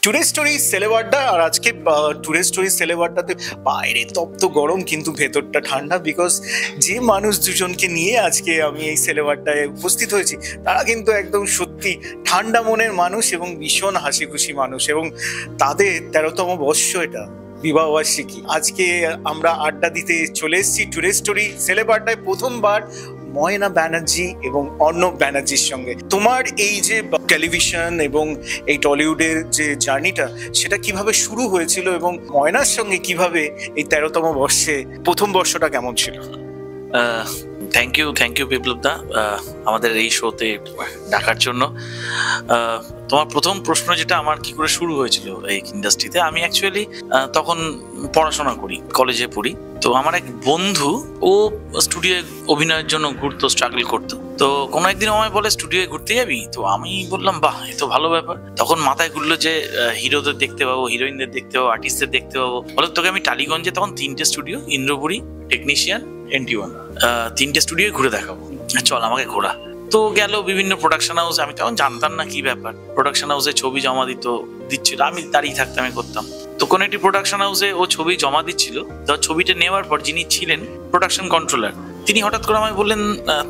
Today story সেলেবারটা। আর আজকে today story সেলেবারটাতে বাইরে তপ্ত গরম কিন্তু ভেতরটা ঠান্ডা, বিকজ যে মানুষ দুজনকে নিয়ে আজকে আমি এই সেলেবারটায় উপস্থিত হয়েছি তারা কিন্তু একদম সত্যি ঠান্ডা মনের মানুষ এবং ভীষণ হাসি খুশি মানুষ, এবং তাদের 13তম বর্ষ এটা বিবাহ বার্ষিকী। আজকে আমরা আড্ডা দিতে চলে এসেছি টুডে স্টোরি সেলেবারটায় প্রথমবার ময়না ব্যানার্জি এবং অর্ণব ব্যানার্জির সঙ্গে। তোমার এই যে টেলিভিশন এবং এই টলিউডের যে জার্নিটা সেটা কিভাবে শুরু হয়েছিল, এবং ময়নার সঙ্গে কিভাবে এই 13তম বর্ষে প্রথম বর্ষটা কেমন ছিল? থ্যাংক ইউ বিপ্লব দা আমাদের এই শোতে ডাকার জন্য। তোমার প্রথম প্রশ্ন যেটা আমার কি করে শুরু হয়েছিল এই ইন্ডাস্ট্রিতে, আমি অ্যাকচুয়ালি তখন পড়াশোনা করি, কলেজে পড়ি। তো আমার এক বন্ধু, ও স্টুডিওয়ে অভিনয়ের জন্য ঘুরতো, স্ট্রাগল করতো। তো কোনো একদিন আমায় বলে স্টুডিওয়ে ঘুরতে যাবি? তো আমি বললাম বাহ, এ তো ভালো ব্যাপার। তখন মাথায় ঘুরলো যে হিরোদের দেখতে পাবো, হিরোইনদের দেখতে পাবো, আর্টিস্টদের দেখতে পাবো। বলে তোকে আমি টালিগঞ্জে তখন 3টে স্টুডিও, ইন্দ্রপুরী, টেকনিশিয়ান, NT1, 3টে স্টুডিও ঘুরে দেখাবো, চল আমাকে ঘোরা। তো গেল বিভিন্ন প্রোডাকশন হাউস। আমি তখন জানতাম না কি ব্যাপার। প্রোডাকশন হাউসে ছবি জমা দিচ্ছিল, আমি দাঁড়িয়ে থাকতাম, আমি করতাম। তো কোন একটি প্রোডাকশন হাউসে ও ছবি জমা দিচ্ছিল। তো ছবিটা নেওয়ার পর যিনি ছিলেন প্রোডাকশন কন্ট্রোলার, তিনি হঠাৎ করে আমায় বললেন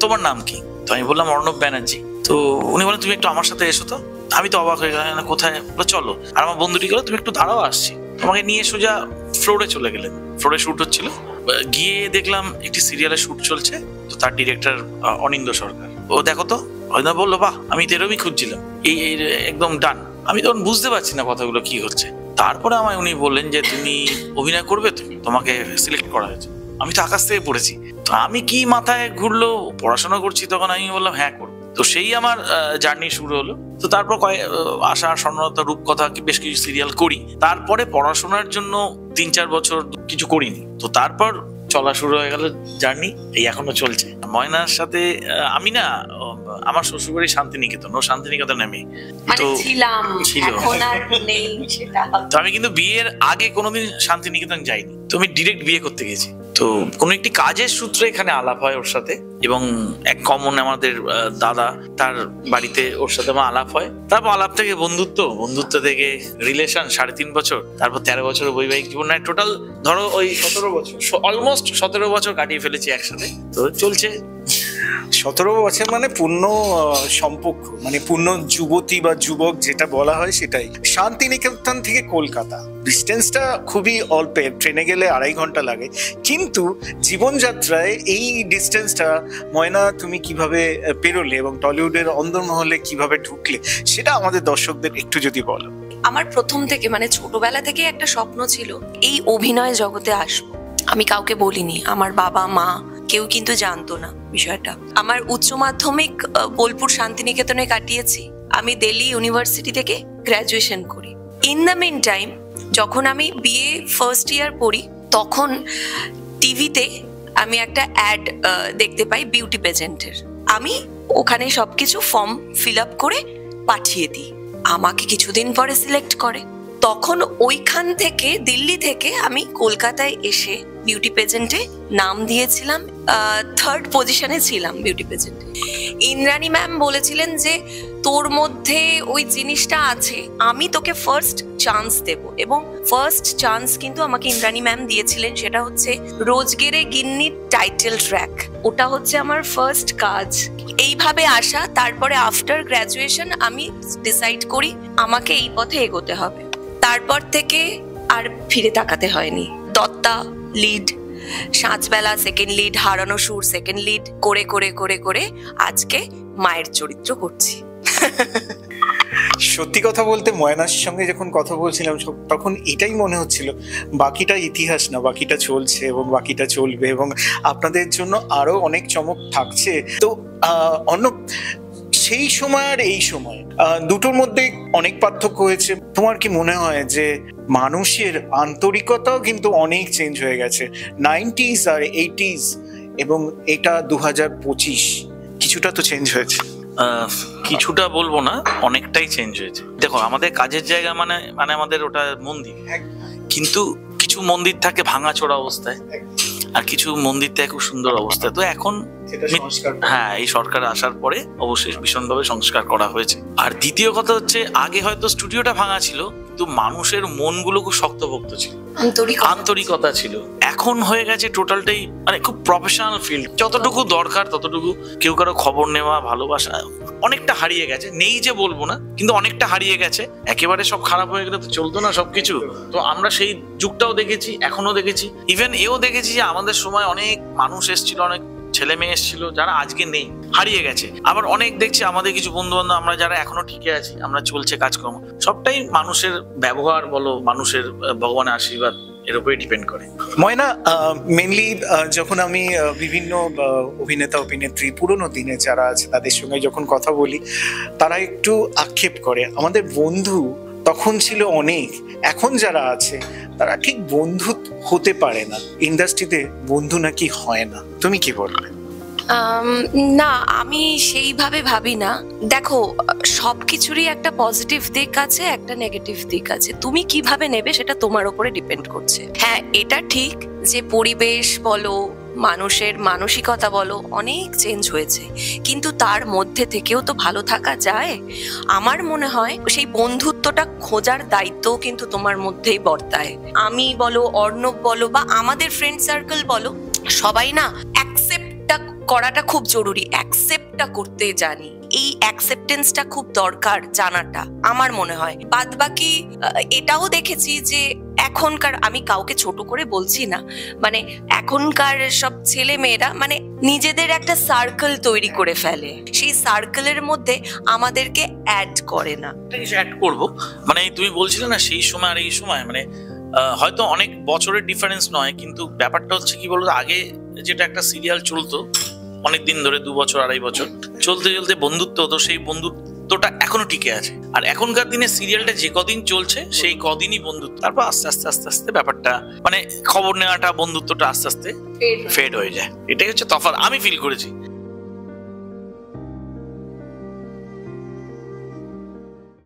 তোমার নাম কি? তো আমি বললাম অর্ণব ব্যানার্জি। তো উনি বলেন তুমি একটু আমার সাথে এসো। তো আমি তো অবাক হয়ে গেলাম, কোথায়? চলো। আর আমার বন্ধুটি গেলো, তুমি একটু দাঁড়াও, আসছি। তোমাকে নিয়ে সোজা ফ্লোরে চলে গেলেন। ফ্লোরে শুট হচ্ছিল, গিয়ে দেখলাম একটি সিরিয়ালের শুট চলছে। তো তার ডিরেক্টর অনিন্দ সরকার, ও দেখো তো। বললো বাহ, আমি তো এরকমই খুঁজছিলাম, এই একদম ডান। আমি তখন বুঝতে পারছি না কথাগুলো কি হচ্ছে। তারপরে আমায় উনি বললেন যে তুমি অভিনয় করবে, তো তোমাকে সিলেক্ট করা হয়েছে। আমি তো আকাশ থেকে পড়েছি। তো আমি কি মাথায় ঘুরলো, পড়াশোনা করছি তখন, আমি বললাম হ্যাঁ করবো। তো সেই আমার জার্নি শুরু হলো। তো তারপর আশা, স্বর্ণলতা, রূপকথা, বেশ কিছু সিরিয়াল করি। তারপরে পড়াশোনার জন্য 3-4 বছর কিছু করিনি। তো তারপর চলা শুরু হয়ে গেল জার্নি, এই এখনো চলছে। ময়নার সাথে আমি না, আমার শ্বশুরবাড়ি শান্তিনিকেতন, ও শান্তিনিকেতন আমি তো ছিল। তো আমি কিন্তু বিয়ের আগে কোনোদিন শান্তিনিকেতন যাইনি। তো আমি ডিরেক্ট বিয়ে করতে গেছি। তো কোনো একটি কাজের সূত্রে এখানে আলাপ হয় ওর সাথে, এবং এক কমন আমাদের দাদা, তার বাড়িতে ওর সাথে আমার আলাপ হয়। তারপর আলাপ থেকে বন্ধুত্ব থেকে রিলেশন 3.5 বছর, তারপর 13 বছর বৈবাহিক জীবন, টোটাল ধরো ওই 17 বছর, অলমোস্ট 17 বছর কাটিয়ে ফেলেছি একসাথে। তো চলছে 17 বছর মানে পূর্ণ সম্পর্ক, মানে পূর্ণ যুবতী বা যুবক যেটা বলা হয় সেটাই। শান্তিনিকেতন থেকে কলকাতা ডিস্টেন্সটা খুবই অল্প, ট্রেনে গেলে 2.5 ঘন্টা লাগে। কিন্তু জীবনযাত্রায় এই ডিস্টেন্সটা ময়না তুমি কিভাবে পেরোলে এবং টলিউডের অন্দরমহলে কিভাবে ঢুকলে, সেটা আমাদের দর্শকদের একটু যদি বলো। আমার প্রথম থেকে, মানে ছোটবেলা থেকে একটা স্বপ্ন ছিল এই অভিনয় জগতে আসবো। আমি কাউকে বলিনি, আমার বাবা মা কেউ কিন্তু জানতো না বিষয়টা। আমার উচ্চ মাধ্যমিক বোলপুর শান্তিনিকেতনে কাটিয়েছি। আমি দিল্লি ইউনিভার্সিটি থেকে গ্র্যাজুয়েশন করি। ইন দ্য মিন টাইম, যখন আমি বিএ ফার্স্ট ইয়ার পড়ি, তখন টিভিতে আমি একটা অ্যাড দেখতে পাই বিউটি পেজেন্টের। আমি ওখানে সবকিছু ফর্ম ফিল আপ করে পাঠিয়ে দিই। আমাকে কিছুদিন পরে সিলেক্ট করে। তখন ওইখান থেকে, দিল্লি থেকে আমি কলকাতায় এসে বিউটি পেজেন্টে নাম দিয়েছিলাম। 3rd পজিশনে ছিলাম বিউটি পেজেন্টে। ইন্দ্রাণী ম্যাম বলেছিলেন যে তোর মধ্যে ওই জিনিসটা আছে, আমি তোকে ফার্স্ট চান্স দেব। এবং ফার্স্ট চান্স কিন্তু আমাকে ইন্দ্রাণী ম্যাম দিয়েছিলেন, সেটা হচ্ছে রোজগেরে গিন্নির টাইটেল ট্র্যাক। ওটা হচ্ছে আমার ফার্স্ট কাজ। এইভাবে আসা। তারপরে আফটার গ্র্যাজুয়েশন আমি ডিসাইড করি আমাকে এই পথে এগোতে হবে। তারপর থেকে আর ফিরে তাকাতে হয়নি। দত্তা লিড, সাঁচবেলা সেকেন্ড লিড, হারানো সুর সেকেন্ড লিড করে করে করে করে আজকে মায়ের চরিত্র করছি। সত্যি কথা বলতে ময়নার সঙ্গে যখন কথা বলছিলাম তখন এটাই মনে হচ্ছিল বাকিটা ইতিহাস না, বাকিটা চলছে এবং বাকিটা চলবে, এবং আপনাদের জন্য আরো অনেক চমক থাকছে। তো অন্য সেই সময় আর এই সময় দুটোর মধ্যে অনেক পার্থক্য হয়েছে। তোমার কি মনে হয় যে মানুষের আন্তরিকতাও কিন্তু অনেক চেঞ্জ হয়ে গেছে 90s আর 80s, এবং এটা 2025 কিছুটা তো চেঞ্জ হয়েছে? কিছুটা বলবো না, অনেকটাই চেঞ্জ হয়েছে। দেখো, আমাদের কাজের জায়গা মানে আমাদের ওটা মন্দির, কিন্তু কিছু মন্দির থাকে ভাঙাচোরা অবস্থায়, আর কিছু মন্দির থাকে খুব সুন্দর অবস্থায়। তো এখন হ্যাঁ, এই সরকার আসার পরে অবশ্যই ভীষণভাবে সংস্কার করা হয়েছে। আর দ্বিতীয় কথা হচ্ছে, আগে হয়তো স্টুডিওটা ভাঙা ছিল, কিন্তু মানুষের মনগুলো খুব শক্তপোক্ত ছিল, আন্তরিকতা আন্তরিকতা ছিল। এখন হয়ে গেছে টোটালটাই মানে খুব প্রফেশনাল ফিল্ড, যতটুকু দরকার ততটুকু, কেউ কারো খবর নেওয়া, ভালোবাসা অনেকটা হারিয়ে গেছে, নেই যে বলবো না, কিন্তু অনেকটা হারিয়ে গেছে। একেবারে সব খারাপ হয়ে গেলে তো চলতো না সবকিছু। তো আমরা সেই যুগটাও দেখেছি, এখনো দেখেছি, ইভেন এও দেখেছি যে আমাদের সময় অনেক মানুষ এসেছিল, অনেক ছেলে মেয়ে এসেছিল যারা আজকে নেই, হারিয়ে গেছে। আবার অনেক দেখছি আমাদের কিছু বন্ধু বান্ধব আমরা যারা এখনো ঠিকই আছি, আমরা চলছে কাজকর্ম, সবটাই মানুষের ব্যবহার বলো, মানুষের ভগবানের আশীর্বাদ এর উপরে ডিপেন্ড করে। ময়না, মেনলি যখন আমি বিভিন্ন অভিনেতা অভিনেত্রী পুরোনো দিনে যারা আছে তাদের সঙ্গে যখন কথা বলি, তারা একটু আক্ষেপ করে আমাদের বন্ধু তখন ছিল অনেক, এখন যারা আছে তারা ঠিক বন্ধু হতে পারে না, ইন্ডাস্ট্রিতে বন্ধু নাকি হয় না। তুমি কি বলবে? না, আমি সেইভাবে ভাবি না। দেখো, সবকিছুরই একটা পজিটিভ দিক আছে, একটা নেগেটিভ দিক আছে। তুমি কিভাবে নেবে সেটা তোমার উপরে ডিপেন্ড করছে। হ্যাঁ, এটা ঠিক যে পরিবেশ বলো, মানুষের মানসিকতা বলো, অনেক চেঞ্জ হয়েছে, কিন্তু তার মধ্যে থেকেও তো ভালো থাকা যায়। আমার মনে হয় সেই বন্ধুত্বটা খোঁজার দায়িত্বও কিন্তু তোমার মধ্যেই বর্তায়। আমি বলো, অর্ণব বলো, বা আমাদের ফ্রেন্ড সার্কেল বলো, সবাই না অ্যাকসেপ্টটা করাটা খুব জরুরি, অ্যাকসেপ্টটা করতে জানি। এই অ্যাকসেপ্টেন্সটা খুব দরকার জানাটা, আমার মনে হয়। বাদ বাকি এটাও দেখেছি যে এখনকার, আমি কাউকে ছোট করে বলছি না, মানে এখনকার সব ছেলে মেয়েরা মানে নিজেদের একটা সার্কেল তৈরি করে ফেলে, সেই সার্কেলের মধ্যে আমাদেরকে অ্যাড করে না। কিছু অ্যাড করবো, মানে তুমি বলছিলে না সেই সময় আর এই সময়, মানে হয়তো অনেক বছরের ডিফারেন্স নয়, কিন্তু ব্যাপারটা হচ্ছে কি বলতো, আগে যেটা একটা সিরিয়াল চলতো অনেকদিন ধরে, 2 বছর 2.5 বছর চলতে চলতে বন্ধুত্ব হতো, সেই বন্ধুত্বটা এখনো টিকে আছে। আর এখনকার দিনে সিরিয়ালটা যে কদিন চলছে সেই কদিনই বন্ধুত্ব, তারপর আস্তে আস্তে আস্তে আস্তে ব্যাপারটা মানে খবর নেওয়াটা, বন্ধুত্বটা আস্তে আস্তে ফেড হয়ে যায়। এটাই হচ্ছে তফাৎ, আমি ফিল করেছি।